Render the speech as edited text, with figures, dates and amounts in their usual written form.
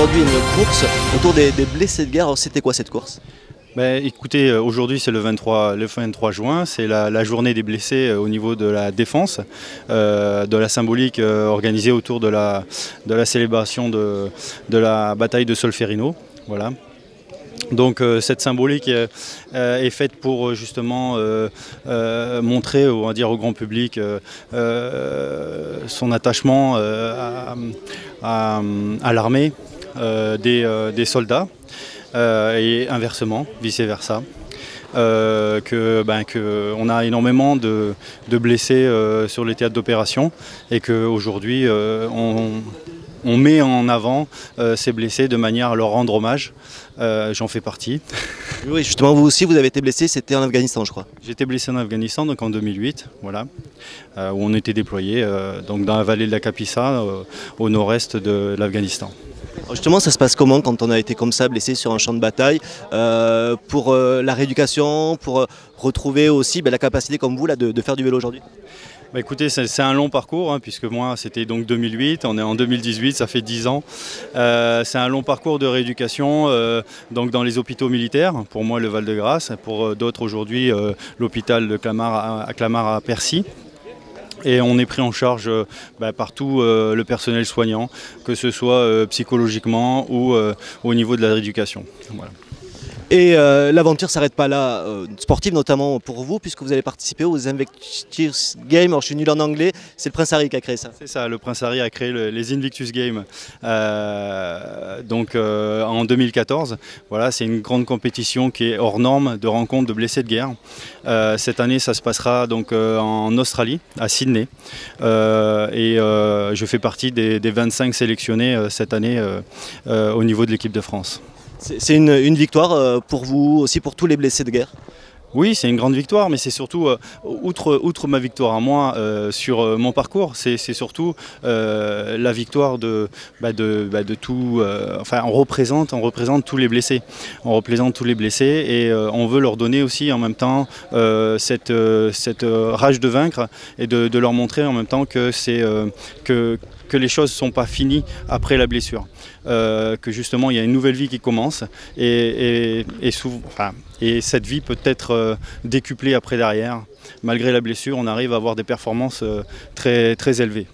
aujourd'hui une course autour des blessés de guerre. Alors c'était quoi cette course? Écoutez, aujourd'hui c'est le 23 juin, c'est la journée des blessés au niveau de la défense, de la symbolique organisée autour de la célébration de la bataille de Solferino. Voilà. Donc cette symbolique est faite pour justement montrer, on va dire, au grand public son attachement à l'armée des soldats. Et inversement, vice-versa. On a énormément de blessés sur les théâtres d'opération et qu'aujourd'hui on met en avant ces blessés de manière à leur rendre hommage. J'en fais partie. Oui, justement, vous aussi, vous avez été blessé, c'était en Afghanistan, je crois. J'ai été blessé en Afghanistan, donc en 2008, voilà, où on était déployé donc dans la vallée de la Kapisa, au nord-est de l'Afghanistan. Justement, ça se passe comment quand on a été comme ça blessé sur un champ de bataille pour la rééducation, pour retrouver aussi la capacité comme vous là, de faire du vélo aujourd'hui? Écoutez, c'est un long parcours, hein, puisque moi c'était donc 2008, on est en 2018, ça fait 10 ans. C'est un long parcours de rééducation donc dans les hôpitaux militaires, pour moi le Val-de-Grâce, pour d'autres aujourd'hui l'hôpital de Clamart à Percy. Et on est pris en charge par tout le personnel soignant, que ce soit psychologiquement ou au niveau de la rééducation. Voilà. Et l'aventure ne s'arrête pas là, sportive notamment pour vous, puisque vous allez participer aux Invictus Games. Alors je suis nul en anglais, c'est le Prince Harry qui a créé ça. C'est ça, le Prince Harry a créé les Invictus Games en 2014. Voilà, c'est une grande compétition qui est hors norme de rencontres de blessés de guerre. Cette année, ça se passera donc en Australie, à Sydney. Je fais partie des 25 sélectionnés cette année au niveau de l'équipe de France. C'est une victoire pour vous, aussi pour tous les blessés de guerre? Oui, c'est une grande victoire, mais c'est surtout, outre ma victoire à moi sur mon parcours, c'est surtout la victoire de tout. Enfin, on représente tous les blessés. On représente tous les blessés et on veut leur donner aussi en même temps cette rage de vaincre et de leur montrer en même temps que que les choses ne sont pas finies après la blessure, que justement il y a une nouvelle vie qui commence et cette vie peut être décuplée après derrière. Malgré la blessure, on arrive à avoir des performances très élevées.